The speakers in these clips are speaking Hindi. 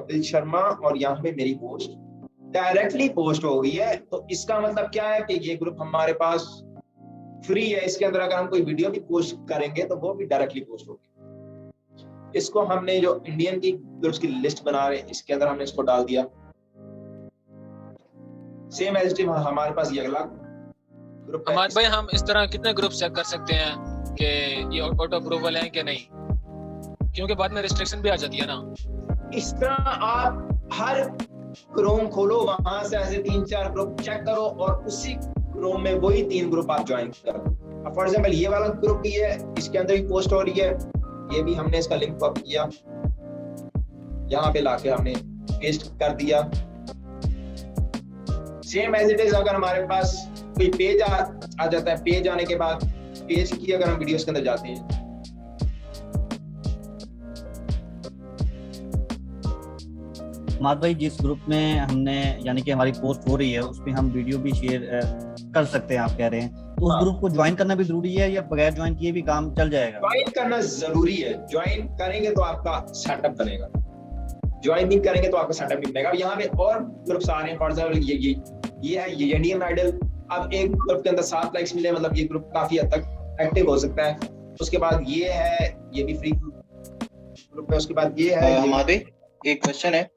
कपिल शर्मा और यहाँ पे मेरी पोस्ट डायरेक्टली पोस्ट हो गई है। तो इसका मतलब क्या है कि ये ग्रुप हमारे पास फ्री है। इसके अंदर अगर हम कोई वीडियो भी पोस्ट करेंगे तो वो भी डायरेक्टली पोस्ट होगी। इसको हमने जो इंडियन की ग्रुप्स की लिस्ट बना रहे हैं इसके अंदर हमने इसको डाल दिया। सेम एज टीम हमारे पास ये अगला ग्रुप है। हमारे भाई हम इस तरह कितने ग्रुप चेक कर सकते हैं कि ये ऑटो अप्रूवल है कि नहीं, क्योंकि बाद में रिस्ट्रिक्शन भी आ जाती है ना। इस तरह आप हर क्रोम खोलो, वहां से ऐसे 3-4 ग्रुप चेक करो और उसी क्रोम में वही 3 ग्रुप आप ज्वाइन करो। फॉर एग्जांपल ये वाला ग्रुप भी है, इसके अंदर भी पोस्ट हो रही है, ये भी हमने इसका लिंक कॉपी किया, यहाँ पे लाके हमने पेस्ट कर दिया। सेम एज इट इज अगर हमारे पास कोई पेज आ जाता है, पेज आने के बाद पेज की अगर हम वीडियोस के अंदर जाते हैं, माद भाई जिस ग्रुप में हमने यानी कि हमारी पोस्ट हो रही है उसमें हम वीडियो भी शेयर कर सकते हैं आप कह रहे हैं, तो उस ग्रुप को ज्वाइन करना भी जरूरी है या बगैर ज्वाइन किए भी काम चल जाएगा? ज्वाइन करना जरूरी है। ज्वाइन करेंगे तो आपका सेटअप बनेगा, ज्वाइन नहीं करेंगे तो आपका सेटअप नहीं बनेगा। यहाँ पे और ग्रुप्स आ रहे हैं, फॉर एग्जाम्पल ये है ये इंडियन आइडल। अब एक ग्रुप के अंदर 7 लाइक्स मिले, मतलब ये ग्रुप काफी हद तक एक्टिव हो सकता है। उसके बाद ये है, ये भी फ्री ग्रुप है। उसके बाद ये है हमारे एक क्वेश्चन है,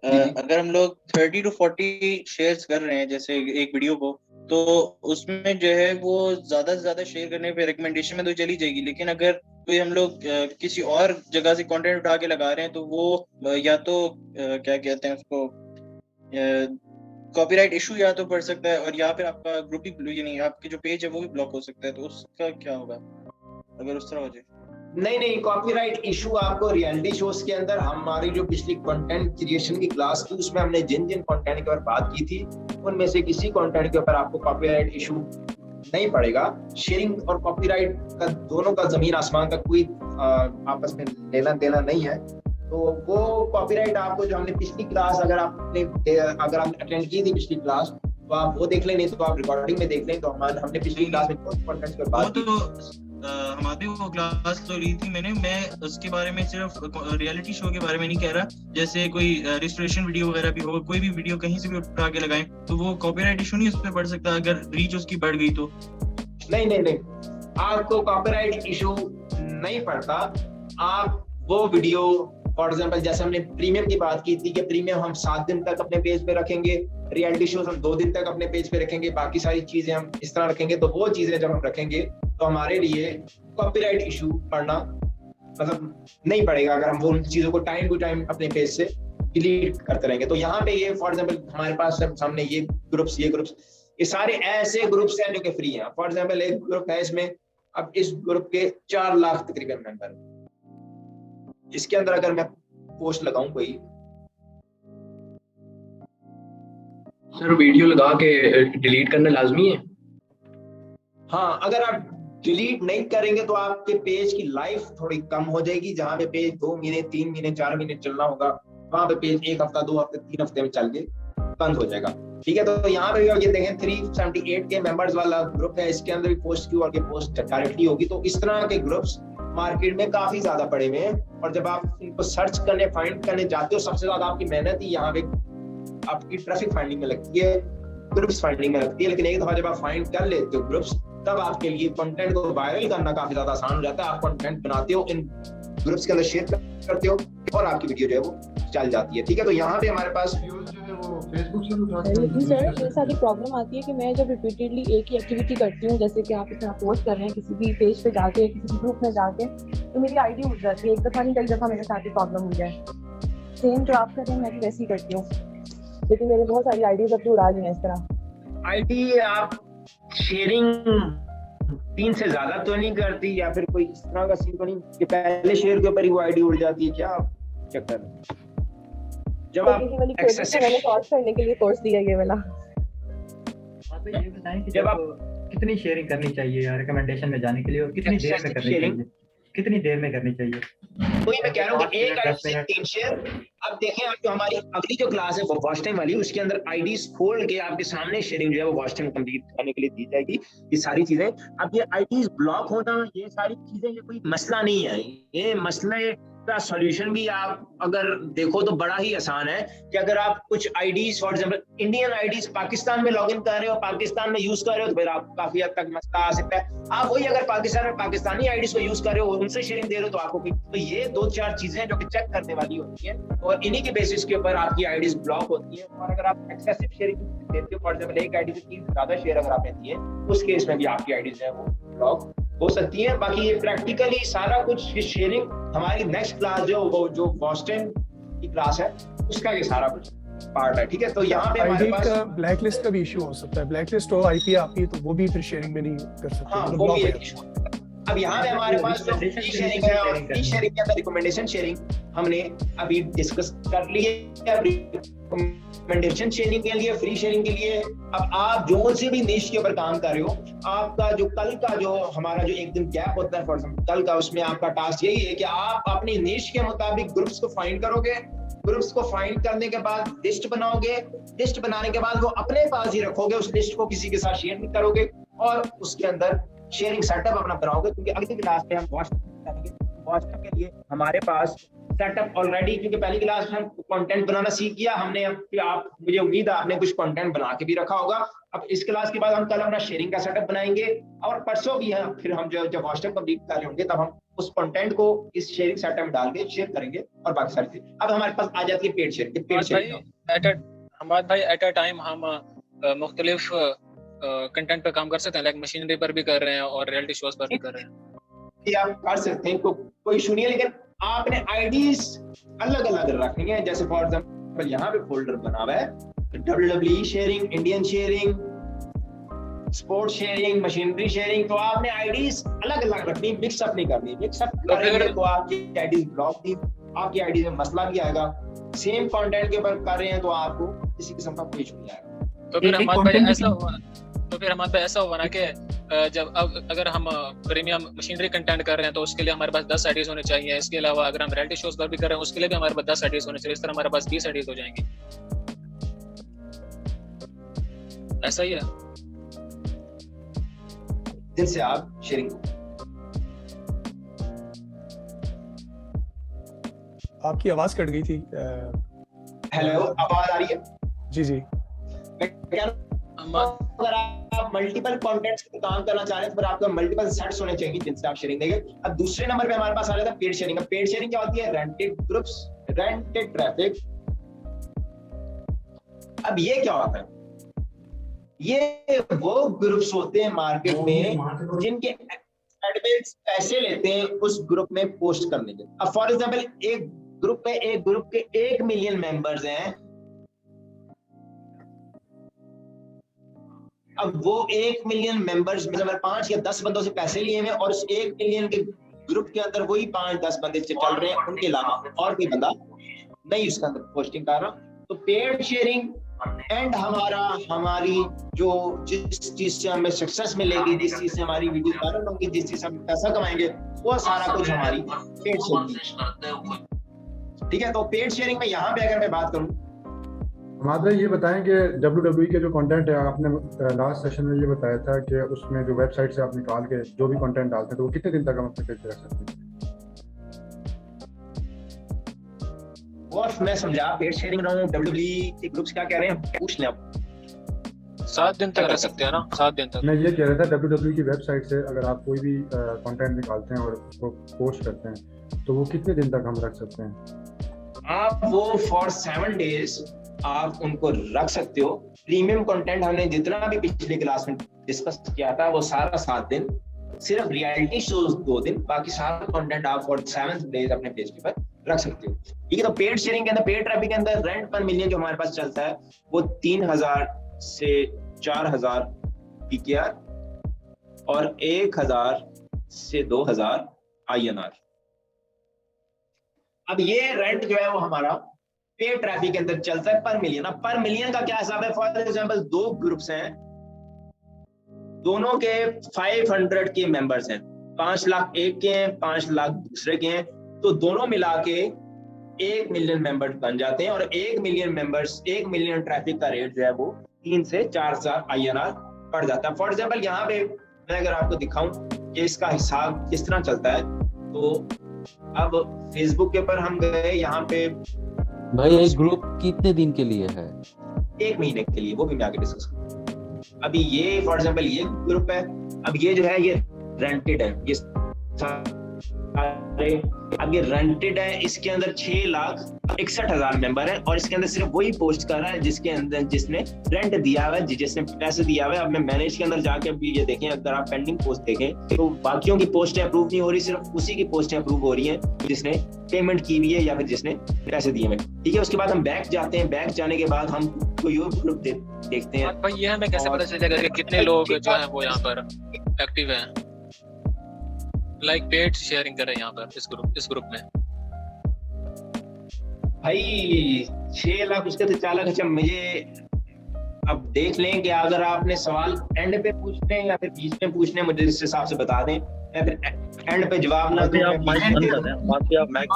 अगर हम लोग 30 to 40 शेयर्स कर रहे हैं जैसे एक वीडियो को, तो उसमें जो है वो ज्यादा से ज्यादा शेयर करने पे रिकमेंडेशन में तो चली जाएगी, लेकिन अगर कोई हम लोग किसी और जगह से कंटेंट उठा के लगा रहे हैं तो वो या तो क्या कहते हैं उसको, कॉपीराइट इशू या तो पड़ सकता है, और या फिर आपका ग्रुप ही यानी आपके जो पेज है वो भी ब्लॉक हो सकता है। तो उसका क्या होगा अगर उस तरह हो जाए? नहीं, कॉपीराइट इशू आपको रियलिटी शोज के अंदर, हमारी जो पिछली कंटेंट क्रिएशन की क्लास थी उसमें हमने जिन कंटेंट के ऊपर बात की थी उनमें से किसी कंटेंट के ऊपर आपको कॉपीराइट इशू नहीं पड़ेगा। शेयरिंग और कॉपीराइट का दोनों का जमीन आसमान का कोई आपस में लेना देना नहीं है। तो वो कॉपीराइट आपको जो हमने पिछली क्लास अगर आपने अटेंड की थी पिछली क्लास तो आप वो देख लें, नहीं तो आप रिकॉर्डिंग में देख लें। तो हमने पिछली क्लास में कंटेंट के बात की। हमारी वो क्लास तो ली थी मैं उसके बारे में सिर्फ रियलिटी शो के बारे में नहीं कह रहा, जैसे कोई रिस्टोरेशन वीडियो वगैरह भी हो, कोई भी वीडियो कहीं से भी उठा के लगाएं तो वो कॉपीराइट इशू नहीं उस पर पड़ सकता अगर रीच उसकी बढ़ गई तो? नहीं, आपको कॉपीराइट इशू नहीं पड़ता। आप वो वीडियो फॉर एग्जांपल जैसे हमने प्रीमियम की बात की थी कि प्रीमियम हम 7 दिन तक अपने पेज पे रखेंगे, रियलिटी शोज हम 2 दिन तक अपने पेज पे रखेंगे, बाकी सारी चीजें हम इस तरह रखेंगे। तो वो चीजें जब हम रखेंगे तो हमारे लिए कॉपीराइट इशू पड़ना मतलब नहीं पड़ेगा अगर हम वो उन चीजों को टाइम टू टाइम अपने पेज से डिलीट करते रहेंगे। तो यहाँ पे ये फॉर एग्जांपल हमारे पास सामने ये ग्रुप्स ये सारे ऐसे ग्रुप्स हैं जो कि फ्री हैं। फॉर एग्जांपल एक ग्रुप है, इसमें अब इस ग्रुप के 4 लाख तकरीबन मेंबर। इसके अंदर अगर मैं पोस्ट लगाऊं कोई, सर वीडियो लगा के डिलीट करना लाजमी है? हाँ, अगर आप डिलीट नहीं करेंगे तो आपके पेज की लाइफ थोड़ी कम हो जाएगी। जहां पे पेज 2 महीने 3 महीने 4 महीने चलना होगा, वहां पे पेज 1 हफ्ता 2 हफ्ते 3 हफ्ते में चल के बंद हो जाएगा। ठीक है, तो यहाँ पे ये देखें 378 के मेंबर्स वाला ग्रुप है, इसके अंदर भी पोस्ट की और के पोस्ट डायरेक्टली होगी। तो इस तरह के ग्रुप्स मार्केट में काफी ज्यादा पड़े हुए हैं, और जब आप इनको सर्च करने फाइंड करने जाते हो सबसे ज्यादा आपकी मेहनत ही यहाँ पे आपकी ट्रैफिक फाइंडिंग में लगती है, ग्रुप्स फाइंडिंग में लगती है। लेकिन एक दफा जब आप फाइंड कर लेते हो ग्रुप्स, तब आपके लिए कंटेंट को वायरल करना काफी ज्यादा आसान हो जाता है। आप कंटेंट बनाते हो, इन ग्रुप्स के अंदर शेयर करते हो और आपकी वीडियो जो है वो चल जाती है। ठीक है, तो यहाँ पे हमारे पास लेकिन सर मेरे साथ एक प्रॉब्लम आती है कि मैं जब रिपीटेडली एक ही एक्टिविटी करती हूँ, जैसे कि आप इसमें पोस्ट कर रहे हैं किसी भी पेज पे जाके किसी भी ग्रुप में जाके, तो मेरी आईडी उड़ जाती है। एक दफा नहीं कई दफा मेरे साथ ही प्रॉब्लम हुई है। सेम जो आप कर रहे हैं मैं भी वैसे ही करती हूँ, लेकिन मेरे बहुत सारी आईडीज अब उड़ा ली हैं इस तरह। आईडी आप शेयरिंग 3 से ज्यादा तो नहीं करती, या फिर कोई इस तरह का सीन तो नहीं कि पहले शेयर के ऊपर ही वो आईडी उड़ जाती है? क्या चक्कर जब आप मैंने सॉर्ट करने के लिए कोर्स दिया ये वाला। तो ये बताएं कि जब आप कितनी शेयरिंग करनी चाहिए या रिकमेंडेशन में जाने के लिए, और कितनी देर में करनी चाहिए, कितनी देर में करनी चाहिए? वही मैं कह रहा हूँ कि एक आईडी से 3 शेयर। अब देखें, आप जो हमारी अगली जो क्लास है वो वॉच टाइम वाली, उसके अंदर आईडीज खोल के आपके सामने शेयरिंग जो है वो वॉच टाइम कंप्लीट करने के लिए दी जाएगी। ये सारी चीजें, अब ये आईडीज ब्लॉक होना, ये सारी चीजें ये कोई मसला नहीं है। ये मसले इसका सॉल्यूशन भी आप अगर देखो तो बड़ा ही आसान है कि अगर आप कुछ IDs for example Indian IDs Pakistan में लॉगिन कर रहे हो, पाकिस्तान में यूज कर रहे हो, तो फिर आप काफी हद तक मसला आ सकता है। आप वही अगर पाकिस्तान में पाकिस्तानी आईडीज को यूज कर रहे हो, उनसे शेयरिंग दे रहे हो, तो आपको तो ये 2-4 चीजें जो कि चेक करने वाली होती है और इन्हीं के बेसिस के ऊपर आपकी आईडीज ब्लॉक होती है। और अगर आप एक्सेसिव शेयरिंग देते हो, फॉर एग्जांपल एक आईडी से 3 से ज्यादा शेयर अगर आपने दिए, उस केस में भी आपकी आईडीज है वो ब्लॉक हो सकती है। बाकी ये प्रैक्टिकली सारा कुछ ये शेयरिंग हमारी नेक्स्ट क्लास जो बॉस्टन की क्लास है उसका ये सारा कुछ पार्ट है, ठीक है। तो यहाँ पे हमारे पास ब्लैक लिस्ट का भी इशू हो सकता है, ब्लैक लिस्ट हो आईपी आपकी तो वो भी फिर शेयरिंग में नहीं कर सकते। हाँ, वो भी एक इशू। अब यहाँ पे हमारे पास जो फ्री शेयरिंग है और फ्री शेयरिंग के अंदर रिकमेंडेशन शेयरिंग हमने अभी डिस्कस कर ली है। रिकमेंडेशन शेयरिंग के लिए, फ्री शेयरिंग के लिए अब आप जो से भी निश के ऊपर काम कर रहे हो, आपका जो कल का जो हमारा जो एक दिन गैप होता है फॉर एग्जांपल कल का, उसमें आपका टास्क यही है कि आप अपनी निश के मुताबिक ग्रुप्स को फाइंड करोगे। ग्रुप्स को फाइंड करने के बाद लिस्ट बनाओगे, लिस्ट बनाने के बाद वो अपने पास ही रखोगे, उस लिस्ट को किसी के साथ शेयर नहीं करोगे और उसके अंदर शेयरिंग सेटअप अपना बनाओगे। क्योंकि अगली क्लास में हम व्हाट्सएप करेंगे, व्हाट्सएप के लिए हमारे पास सेटअप ऑलरेडी, क्योंकि पहली क्लास में हम कंटेंट बनाना सीख किया हमने, आप मुझे उम्मीद है आपने कुछ कंटेंट बना के भी रखा होगा। अब इस क्लास के बाद हम कल अपना शेयरिंग का सेटअप बनाएंगे और परसों भी है फिर हम जब व्हाट्सएप कंप्लीट कर रहे होंगे तब हम उस कंटेंट को इस शेयरिंग सेटअप में डाल के शेयर करेंगे और बाकी सारी चीजें। अब हमारे पास आ जाती है पेड शेयरिंग। पेड शेयरिंग हमारे भाई एट अ टाइम हम मुख्तलिफ कंटेंट पे काम कर सकते हैं, लाइक मशीनरी पर भी कर रहे हैं और रियलिटी शोज पर भी कर रहे हैं। ये आप कर सकते हैं, कोई इशू नहीं है, लेकिन आपने आईडीज अलग अलग रखनी है। जैसे फॉर एग्जांपल यहाँ पे फोल्डर बना हुआ है WWE sharing, Indian sharing, sports sharing, machinery sharing, तो आपने आईडीज अलग अलग रखनी, मिक्स अप नहीं करनी। मिक्स अप करेंगे तो आपकी आईडीज ब्लॉक थी, आपकी आईडीज में मसला भी आएगा। सेम कंटेंट के ऊपर कर रहे हैं तो आपको किसी किस्म का कोई इशू नहीं आएगा। तो फिर हमारे पास ऐसा हुआ ना कि जब अगर हम प्रीमियम मशीनरी कंटेंट कर रहे हैं तो उसके लिए हमारे पास 10 आईडीज होने चाहिए। इसके अलावा अगर हम रियलिटी शोज पर भी कर रहे हैं उसके लिए भी हमारे पास 10 आईडीज होने चाहिए। इस तरह हमारे पास 20 आईडीज हो जाएंगी। ऐसा ही है जिनसे आप शेयरिंग। आपकी आवाज कट गई थी। हेलो, आवाज आ रही है? जी जी। अगर आप मल्टीपल कंटेंट्स पे काम करना चाह रहे हैं तो फिर आपको मल्टीपल सेट्स होने चाहिए जिनसे आप शेयरिंग देंगे। अब दूसरे नंबर पे हमारे पास आ जाता है पेड शेयरिंग। पेड शेयरिंग क्या होती है? Rented groups, rented traffic. अब ये क्या होता है? ये वो ग्रुप्स होते हैं मार्केट में जिनके एडमिन्स पैसे लेते हैं उस ग्रुप में पोस्ट करने के। अब फॉर एग्जांपल एक ग्रुप के 1 मिलियन मेंबर्स हैं। अब वो 1 मिलियन मेंबर्स में अगर 5 या 10 बंदों से पैसे लिए हुए और उस 1 मिलियन के ग्रुप के अंदर वही 5-10 बंदे चल रहे हैं, उनके अलावा और कोई बंदा नहीं उसके अंदर पोस्टिंग कर रहा। तो पेड शेयरिंग एंड हमारी जो जिस चीज से हमें सक्सेस मिलेगी, जिस चीज से हमारी वीडियो वायरल होगी, जिस चीज से हम पैसा कमाएंगे, वो सारा कुछ हमारी पेड शेयरिंग। ठीक है, तो पेड शेयरिंग में यहाँ पे अगर मैं बात करूँ, माधव ये बताएं कि WWE के जो कंटेंट है, आपने लास्ट सेशन में ये बताया था कि उसमें जो वेबसाइट से आप निकाल के जो भी कंटेंट डालते हैं तो वो कितने दिन तक हम अपने पेज पे रख सकते हैं? वो मैं समझा पेड शेयरिंग WWE के ग्रुप्स क्या कह रहे हैं पूछ लें आप। 7 दिन तक रख सकते हैं ना? 7 दिन तक। मैं ये कह रहा था WWE की वेबसाइट से अगर आप कोई भी कंटेंट निकालते हैं और उसको पोस्ट करते हैं तो वो कितने दिन तक हम रख सकते हैं? आप वो फॉर 7 डेज आप उनको रख सकते हो। प्रीमियम कंटेंट हमने जितना भी पिछले क्लास में डिस्कस किया था वो सारा 7 दिन, सिर्फ रियलिटी शोज 2 दिन, बाकी सारा कंटेंट आप फॉर 7 डेज अपने पेज के ऊपर रख सकते हो। ठीक है, तो पेड शेयरिंग के अंदर, पेड ट्रैफिक के अंदर रेंट पर मिलियन जो हमारे पास चलता है वो 3000 से 4000 PKR और 1000 से 2000 INR। अब ये रेंट जो है वो हमारा पेड ट्रैफिक के अंदर चलता है पर मिलियन। अब पर मिलियन का क्या हिसाब है? फॉर एग्जांपल 2 ग्रुप्स हैं, दोनों के 500 के मेंबर्स हैं, 5 लाख एक के हैं, 5 लाख दूसरे के हैं, तो दोनों मिला के 1 मिलियन मेंबर्स बन जाते हैं और 1 मिलियन मेंबर्स, 1 मिलियन ट्रैफिक का रेट जो है वो 3 से 4000 INR पड़ जाता है। फॉर एग्जांपल यहाँ पे मैं अगर आपको दिखाऊं कि इसका हिसाब किस तरह चलता है, तो अब फेसबुक के ऊपर हम गए, यहाँ पे भाई एक ग्रुप कितने दिन के लिए है? 1 महीने के लिए, वो भी मैं आगे डिस्कस करूँ। अभी ये फॉर एग्जांपल ये ग्रुप है, अब ये जो है ये रेंटेड है, ये सारे अब ये रेंटेड है, इसके अंदर 6,61,000 मेंबर हैं और इसके अंदर सिर्फ वही पोस्ट कर रहा है जिसके अंदर जिसने रेंट दिया हुआ है, जिसने पैसे दिया हुआ है। अब मैं मैनेज के अंदर जाके अभी ये देखें, अगर आप पेंडिंग पोस्ट देखें तो बाकियों की पोस्टें अप्रूव नहीं हो रही, सिर्फ उसी की पोस्टें अप्रूव हो रही हैं जिसने पेमेंट की हुई है या फिर जिसने पैसे दिए हुए। ठीक है, उसके बाद हम बैक जाते हैं, बैक जाने के बाद हम कोई और ग्रुप देखते हैं। भाई ये हमें कैसे पता चलेगा कि कितने लोग जो हैं वो यहाँ पर एक्टिव हैं, लाइक पेड शेयरिंग कर रहे हैं यहाँ पर इस ग्रुप में? भाई 6 लाख उसके तो 4 लाख। अच्छा, मुझे अब देख लें कि अगर आपने सवाल एंड पे पूछते हैं या फिर बीच में पूछने, मुझे इस हिसाब से बता दें, या फिर एंड पे जवाब ना दें। आप माइक बंद कर दें, बाकी आप माइक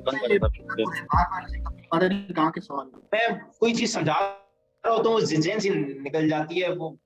बंद कर दें। मैं कोई चीज समझा रहा होता हूँ, जिन से निकल जाती है, वो